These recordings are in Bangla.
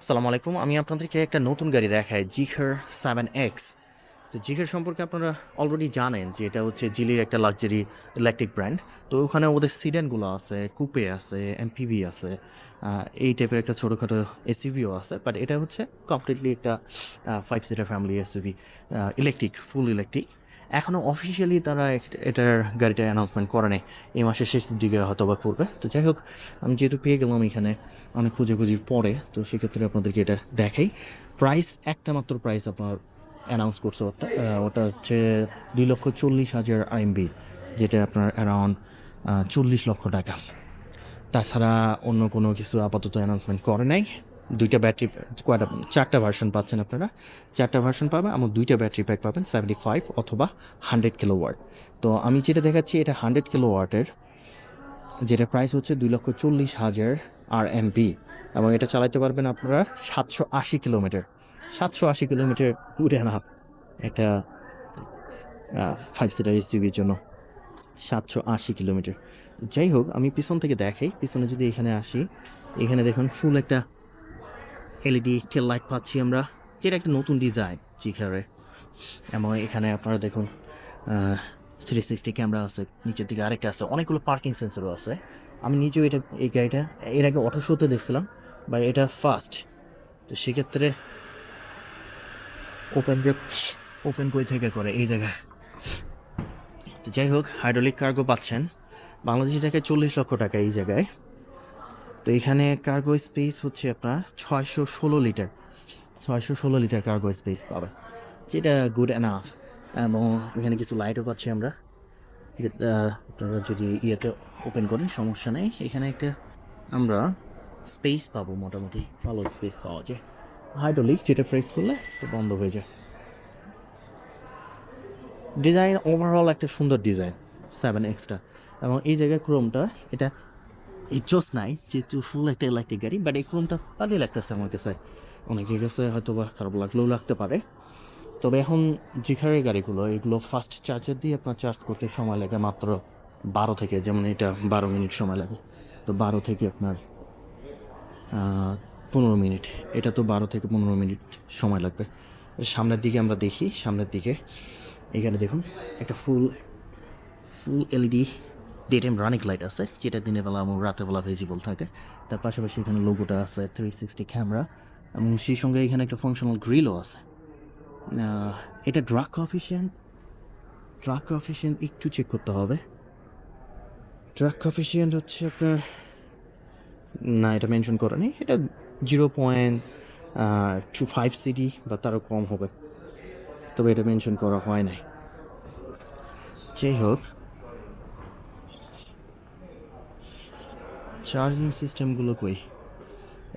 আসসালামু আলাইকুম। আমি আপনাদেরকে একটা নতুন গাড়ি দেখাই, জিখার 7X। তো জিখার সম্পর্কে আপনারা অলরেডি জানেন যে এটা হচ্ছে জিলির একটা লাক্সারি ইলেকট্রিক ব্র্যান্ড। তো ওখানে ওদের সিডানগুলো আছে, কুপে আছে, এমপিভি আছে, এই টাইপের একটা ছোটোখাটো এসইভিও আছে। বাট এটা হচ্ছে কমপ্লিটলি একটা 5 সিটার ফ্যামিলি এসইভি, ইলেকট্রিক, ফুল ইলেকট্রিক। এখনও অফিসিয়ালি তারা এটার গাড়িটার অ্যানাউন্সমেন্ট করে নেই, এই মাসের শেষের দিকে হয়তো বা করবে। তো যাই হোক, আমি যেহেতু পেয়ে গেলাম এখানে অনেক খুঁজেখুঁজির পরে, তো সেক্ষেত্রে আপনাদেরকে এটা দেখাই। প্রাইস, একটা মাত্র প্রাইস আপনার অ্যানাউন্স করছে ওটা, ওটা হচ্ছে 2,40,000 আরএমবি, যেটা আপনার অ্যারাউন্ড 40 লক্ষ টাকা। তাছাড়া অন্য কোনো কিছু আপাতত অ্যানাউন্সমেন্ট করে নাই। দুইটা ব্যাটারি, কয়টা, 4টা ভার্সন পাচ্ছেন আপনারা। 4টা ভার্সন পাবেন, আমার 2টা ব্যাটারি প্যাক পাবেন, 75 অথবা 100 কিলোওয়াট। তো আমি যেটা দেখাচ্ছি এটা 100 কিলোওয়াটের, যেটা প্রাইস হচ্ছে 2,40,000 আরএমপি, এবং এটা চালাতে পারবেন আপনারা 780 কিলোমিটার। 780 কিলোমিটার ঘুরে না একটা 5 সিটার এসইউভির জন্য, 780 কিলোমিটার। যাই হোক, আমি পিছন থেকে দেখাই। পিছনে যদি এখানে আসি, এখানে দেখুন ফুল একটা এলইডি টেল লাইট পাচ্ছি আমরা, যেটা একটা নতুন ডিজাইন জিখারে। এবং এখানে আপনারা দেখুন 360 ক্যামেরা আছে, নিচের দিকে আরেকটা আছে, অনেকগুলো পার্কিং সেন্সরও আছে। আমি নিজেও এই গাড়িটা এর আগে অটো শোতে দেখছিলাম, বা এটা ফার্স্ট। তো সেক্ষেত্রে ওপেন ওপেন কই থেকে করে এই জায়গায়। তো যাই হোক, হাইড্রোলিক কার্গো পাচ্ছেন বাংলাদেশি থেকে 40 লক্ষ টাকা এই জায়গায়। তো এখানে কার্গো স্পেস হচ্ছে আপনার 616 লিটার, 616 লিটার কার্গো স্পেস পাবে, যেটা গুড এনাফ। এবং এখানে কিছু লাইটও পাচ্ছি আমরা, যেটা আপনারা যদি ইয়েতে ওপেন করেন সমস্যা নেই। এখানে একটা আমরা স্পেস পাবো, মোটামুটি ভালো স্পেস পাওয়া যায়। হাইড্রোলিক, যেটা প্রেস করলে তো বন্ধ হয়ে যায়। ডিজাইন ওভারঅল একটা সুন্দর ডিজাইন 7Xটা। এবং এই জায়গায় ক্রোমটা, এটা জোস নাই, যেহেতু ফুল একটা ইলেকট্রিক গাড়ি, বাট এই ক্রোমটা ভালোই লাগতেছে আমার কাছে। অনেকের কাছে হয়তো বা খারাপ লাগলেও লাগতে পারে। তবে এখন জিখারের গাড়িগুলো, এগুলো ফাস্ট চার্জার দিয়ে আপনার চার্জ করতে সময় লাগে মাত্র 12 থেকে, যেমন এটা 12 মিনিট সময় লাগে। তো 12 থেকে আপনার 15 মিনিট, এটা তো 12 থেকে 15 মিনিট সময় লাগবে। সামনের দিকে আমরা দেখি, সামনের দিকে এখানে দেখুন একটা full full LED daytime running light আছে, যেটা দিনের বেলা এবং রাতের বেলা ভিজিবল থাকে। তার পাশাপাশি এখানে লোগোটা আছে, 360 ক্যামেরা, এবং সেই সঙ্গে এখানে একটা ফাংশনাল গ্রিলও আছে। এটা ড্রাগ কফিশিয়েন্ট একটু চেক করতে হবে। ড্রাগ কফিশিয়েন্ট হচ্ছে আপনার, না এটা মেনশন করে নেই, এটা 0.25 সিডি বা তারও কম হবে, তবে এটা মেনশন করা হয় নাই। যাই হোক, চার্জিং সিস্টেমগুলো কই,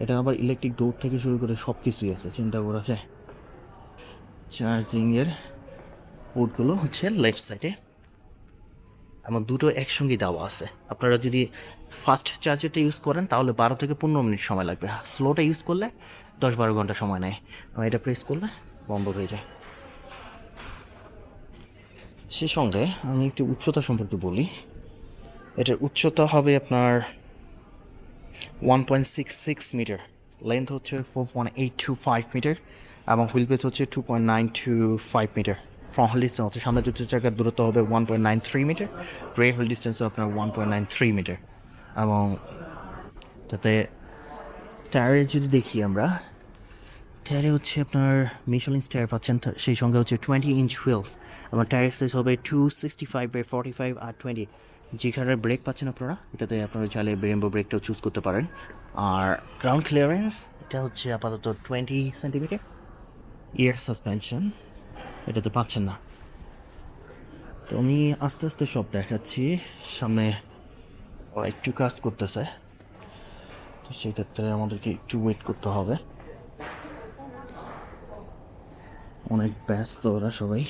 এটা আবার ইলেকট্রিক ডোর থেকে শুরু করে সব কিছুই আছে, চিন্তা করা যায়। চার্জিংয়ের পোর্টগুলো হচ্ছে লেফট সাইডে, এবং দুটো একসঙ্গে দেওয়া আছে। আপনারা যদি ফাস্ট চার্জারটা ইউজ করেন তাহলে 12 থেকে 15 মিনিট সময় লাগবে, স্লোটা ইউজ করলে 10-12 ঘন্টা সময় নেয়। এটা প্রেস করলে বন্ধ হয়ে যায়। সে সঙ্গে আমি একটু উচ্চতা সম্পর্কে বলি। এটার উচ্চতা হবে আপনার 1.66 মিটার, লেন্থ হচ্ছে 4.825 মিটার, এবং হুইল বেস হচ্ছে 2.925 মিটার। ফ্রন্ট হুইল ডিস্টেন্স হচ্ছে, সামনে দুটো চাকার দূরত্ব হবে 1.93 মিটার, রেয়ার হুইল ডিস্টেন্স আপনার 1.93 মিটার। এবং তাতে টায়ারে যদি দেখি আমরা, টায়ারে হচ্ছে আপনার মিশেলিন টায়ার পাচ্ছেন, সেই সঙ্গে হচ্ছে 20 ইঞ্চ হুইলস। আমার টায়ার সাইজ হবে 265/45 আর 20। যেখানে ব্রেক পাচ্ছেন আপনারা, এটাতে আপনারা চাইলে ব্রেম্বো ব্রেকটাও চুজ করতে পারেন। আর গ্রাউন্ড ক্লিয়ারেন্স এটা হচ্ছে আপাতত 20 সেন্টিমিটার। ইয়ার সাসপেনশন এটাতে পাচ্ছেন না। তো আমি আস্তে আস্তে সব দেখাচ্ছি, সামনে ওরা একটু কাজ করতেছে, তো সেক্ষেত্রে আমাদেরকে একটু ওয়েট করতে হবে। অনেক ব্যস্ত ওরা সবাই,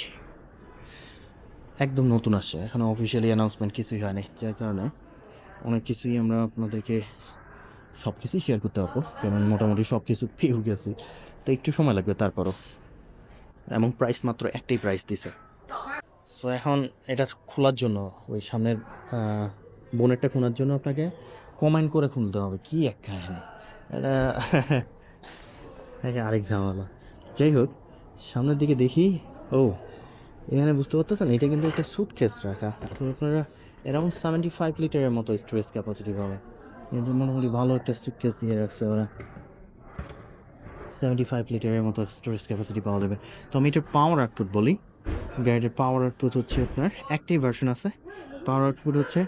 একদম নতুন আসছে, এখনো অফিসিয়ালি অ্যানাউন্সমেন্ট কিছুই হয়নি, যার কারণে অনেক কিছুই আমরা আপনাদেরকে সব কিছুই শেয়ার করতে পারবো, কারণ মোটামুটি সব কিছু পেয়েও গেছি। তো একটু সময় লাগবে তারপরও, এবং প্রাইস মাত্র একটাই প্রাইস দিছে। সো এখন এটা খোলার জন্য, ওই সামনের বোনেটটা খোলার জন্য আপনাকে কমান্ড করে খুলতে হবে, কি এক কাহিনী এটা। আরেক ঝামেলা। যাই হোক, সামনের দিকে দেখি। ও, এখানে বুঝতে পারতেছেন এটা কিন্তু একটা সুটকেস রাখা। তো আপনারা অ্যারাউন্ড 75 লিটারের মতো স্টোরেজ ক্যাপাসিটি পাবেন। কিন্তু মোটামুটি ভালো একটা সুটকেস দিয়ে রাখছে ওরা। 75 লিটারের মতো স্টোরেজ ক্যাপাসিটি পাওয়া যাবে। তো আমি এটার পাওয়ার আউটপুট বলি। গাড়িটার পাওয়ার আউটপুট হচ্ছে আপনার একটাই ভার্সন আছে। পাওয়ার আউটপুট হচ্ছে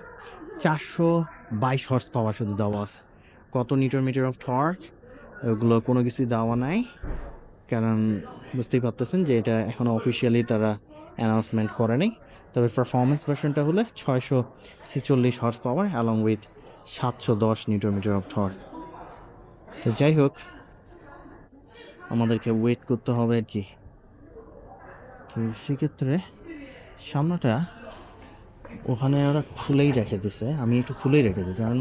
422 হর্স পাওয়ার শুধু দেওয়া আছে। কত নিউটন মিটার অফ টর্ক ওগুলো কোনো কিছুই দেওয়া নাই, কারণ বুঝতেই পারতেছেন যে এটা এখনও অফিসিয়ালি তারা অ্যানাউন্সমেন্ট করে নাই। তবে পারফরমেন্স ভার্সনটা হলে 646 horse power along with 710 newton metre of torque. তো যাই হোক, আমাদেরকে ওয়েট করতে হবে আর কি। তো সেক্ষেত্রে সামনেটা ওখানে ওরা খুলেই রেখে দিছে, আমি একটু খুলেই রেখে দিই, কারণ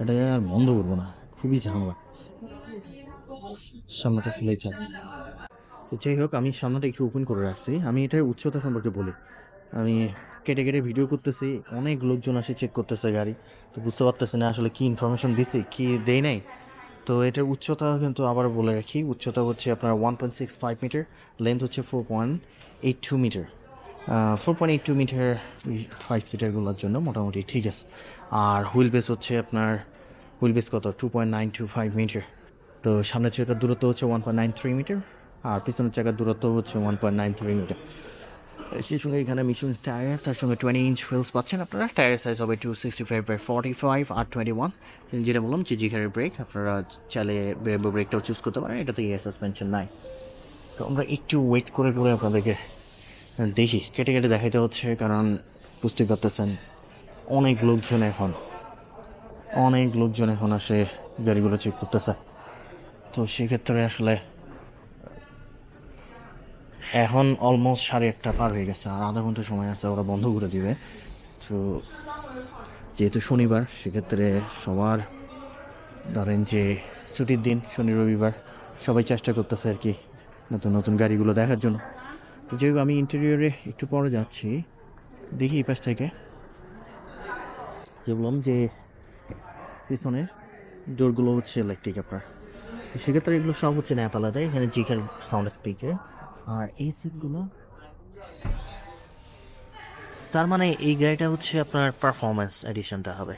এটা আর বন্ধ করবো না, খুবই ঝামেলা। সামনেটা খুলেই চাই। তো যাই হোক, আমি সামনেটা একটু ওপেন করে রাখছি। আমি এটার উচ্চতা সম্পর্কে বলি। আমি কেটে কেটে ভিডিও করতেছি, অনেক লোকজন আসে চেক করতেছে গাড়ি। তো বুঝতে পারতেছি না আসলে কী ইনফরমেশন দিছি কী দেই নাই। তো এটার উচ্চতা কিন্তু আবার বলে রাখি, উচ্চতা হচ্ছে আপনার 1.65 মিটার, লেন্থ হচ্ছে 4.82 মিটার। 4.82 মিটার 5 সিটারগুলোর জন্য মোটামুটি ঠিক আছে। আর হুইল বেস হচ্ছে আপনার, হুইল বেস কত 2.925 মিটার। তো সামনের চাকার দূরত্ব হচ্ছে 1.93 মিটার, আর পিছনের চাকার দূরত্ব হচ্ছে 1.93 মিটার। সেই সঙ্গে এখানে মিশুন টায়ার, তার সঙ্গে 20 ইঞ্চ হুইলস পাচ্ছেন আপনারা। টায়ারের সাইজ হবে 265/45 আর 21। যেটা বললাম যে জিঘারের ব্রেক, আপনারা চাইলে ব্রেবো ব্রেকটাও চুজ করতে পারেন, এটাতে এয়ার সাসপেনশন নাই। তো আমরা একটু ওয়েট করে করে আপনাদেরকে দেখি, কেটে কেটে দেখাইতে হচ্ছে, কারণ বুঝতেই পারতেছেন অনেক লোকজন এখন আসে গাড়িগুলো চেক করতেছে। তো সেক্ষেত্রে আসলে এখন অলমোস্ট 1:30 পার হয়ে গেছে, আর আধা ঘন্টা সময় আছে, ওরা বন্ধ করে দিবে। তো যেহেতু শনিবার, সেক্ষেত্রে সবার ধরেন যে ছুটির দিন, শনি রবিবার, সবাই চেষ্টা করতেছে আর কি নতুন নতুন গাড়িগুলো দেখার জন্য। তো যেহেতু আমি ইন্টেরিয়রে একটু পরে যাচ্ছি, দেখি এই পাশ থেকে, যে বললাম যে পিছনের ডোরগুলো হচ্ছে ইলেকট্রিক আপনার। তো সেক্ষেত্রে এগুলো সব হচ্ছে ন্যাপ আলাদা, এখানে জিকার সাউন্ড স্পিকার। আর এই সিটগুলো, তার মানে এই গাড়িটা হচ্ছে আপনার পারফরমেন্স এডিশনটা হবে।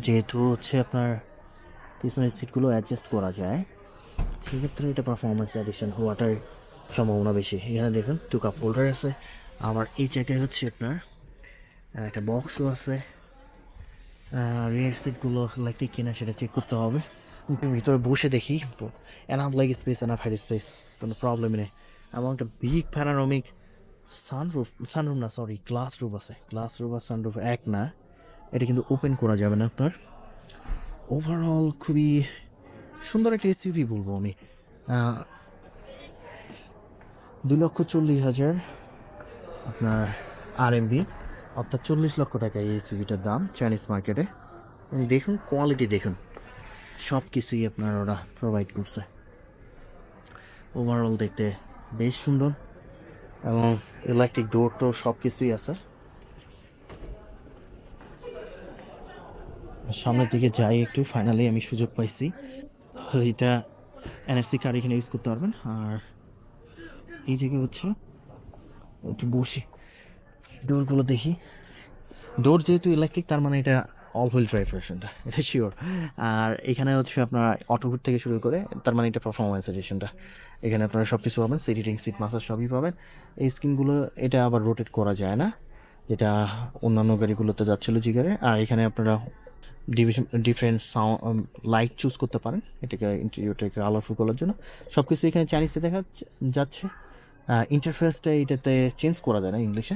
যেহেতু হচ্ছে আপনার পিছনের সিটগুলো অ্যাডজাস্ট করা যায়, সেক্ষেত্রে এটা পারফরমেন্স এডিশন হওয়াটার সম্ভাবনা বেশি। এখানে দেখুন 2 কাপ হোল্ডার আছে। আবার এই জায়গায় হচ্ছে আপনার একটা বক্সও আছে। রিয়ার সিটগুলো ইলেকট্রিক কিনা সেটা চেক করতে হবে। ভিতরে বসে দেখি, enough leg space, enough head space, কোনো প্রবলেমই নেই। এবং একটা বিগ প্যানারোমিক সানরুফ না, সরি, গ্লাস রুফ আছে। গ্লাস রুফ আর সানরুফ এক না, এটা কিন্তু ওপেন করা যাবে না আপনার। ওভারঅল খুবই সুন্দর একটা এসইউভি বলবো আমি। 2,40,000 আপনার RMB, অর্থাৎ 40 লক্ষ টাকা এই এসইউভিটার দাম চাইনিজ মার্কেটে। দেখুন কোয়ালিটি, দেখুন সব কিছুই আপনার ওরা প্রোভাইড করছে। ওভারঅল দেখতে বেশ সুন্দর, এবং ইলেকট্রিক ডোর টোর সব কিছুই আছে। সামনের দিকে যাই একটু, ফাইনালি আমি সুযোগ পাইছি। এটা NFC কার্ড এখানে ইউজ করতে পারবেন। আর এই জায়গায় হচ্ছে একটু বসি, ডোরগুলো দেখি। ডোর যেহেতু ইলেকট্রিক, তার মানে এটা অল হুইল ড্রাইভ ভার্সনটা, এটা শিওর। আর এখানে হচ্ছে আপনার অটোহুড থেকে শুরু করে, তার মানে এটা পারফরমেন্স এডিশনটা। এখানে আপনারা সব কিছু পাবেন, সিট হিটিং, সিট মাসাজ সবই পাবেন। এই স্ক্রিনগুলো এটা আবার রোটেট করা যায় না, যেটা অন্যান্য গাড়িগুলোতে যাচ্ছিল জিগারে। আর এখানে আপনারা ডিফারেন্ট সাউন্ড লাইট চুজ করতে পারেন এটাকে, ইন্টেরিয়রটাকে কালারফুল করার জন্য। সব কিছু এখানে চাইনিজে দেখা যাচ্ছে। ইন্টারফেসটা এটাতে চেঞ্জ করা যায় না ইংলিশে,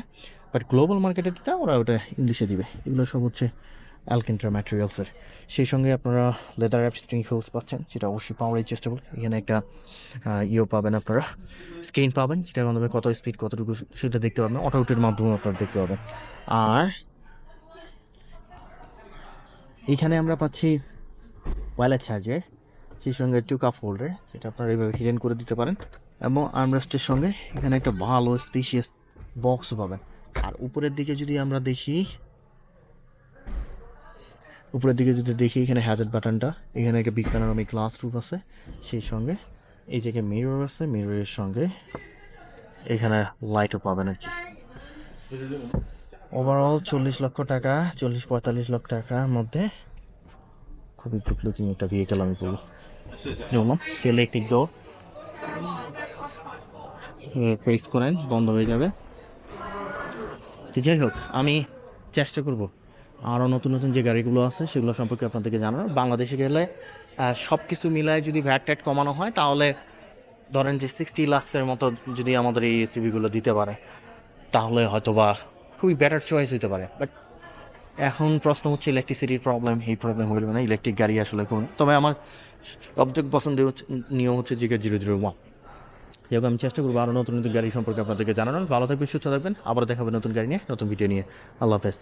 বাট গ্লোবাল মার্কেটেতে ওরা ওটা ইংলিশে দিবে। এগুলো সব হচ্ছে অ্যালকেন্ট্রা ম্যাটেরিয়ালসের। সেই সঙ্গে আপনারা লেদার অ্যাপ স্টিং হুইলস পাচ্ছেন, যেটা অবশ্যই পাওয়ার চেষ্টেবল। এখানে একটা পাবেন, আপনারা স্ক্রিন পাবেন, যেটার মাধ্যমে কত স্পিড কতটুকু সেটা দেখতে পাবেন, অটোউটের মাধ্যমে আপনারা দেখতে পাবেন। আর এখানে আমরা পাচ্ছি ওয়্যারলেস চার্জার, সেই সঙ্গে 2 কাপ হোল্ডার, যেটা আপনারা এইভাবে হিডেন করে দিতে পারেন। এবং আর্মরেস্টের সঙ্গে এখানে একটা ভালো স্পেশিয়াস বক্স পাবেন। আর উপরের দিকে যদি আমরা দেখি, উপরের দিকে যদি দেখি এখানে হ্যাজার্ড বাটনটা, এখানে একটা বিগ প্যানোরামিক গ্লাস রুফ আছে, সেই সঙ্গে এই জায়গায় মিরর আছে, মিররের সঙ্গে এখানে লাইটও পাবেন আর কি। ওভারঅল 40 লক্ষ টাকা, 40-45 লক্ষ টাকার মধ্যে খুবই গুড লুকিং একটা ভেহিকেল আমি বলবো। যেমন ইলেকট্রিক ডোর, প্রেস করেন বন্ধ হয়ে যাবে। তো যাই হোক, আমি চেষ্টা করব আরও নতুন নতুন যে গাড়িগুলো আছে সেগুলো সম্পর্কে আপনাদেরকে জানানো। বাংলাদেশে গেলে সব কিছু মিলায় যদি ভ্যাট ট্যাট কমানো হয়, তাহলে ধরেন যে 60 লাখের মতো যদি আমাদের এই এসইভিগুলো দিতে পারে, তাহলে হয়তো বা খুবই বেটার চয়েস হতে পারে। বাট এখন প্রশ্ন হচ্ছে ইলেকট্রিসিটির প্রবলেম, এই প্রবলেম হইল না, ইলেকট্রিক গাড়ি আসলে কোন। তবে আমার সবচেয়ে পছন্দের নিয়ম হচ্ছে জিকে 001। যেরকম আমি চেষ্টা করবো আরও নতুন নতুন গাড়ি সম্পর্কে আপনাদেরকে জানানোর। ভালো থাকবেন, সুস্থ থাকবেন, আবার দেখাবেন নতুন গাড়ি নিয়ে, নতুন ভিডিও নিয়ে। আল্লাহ হাফেজ।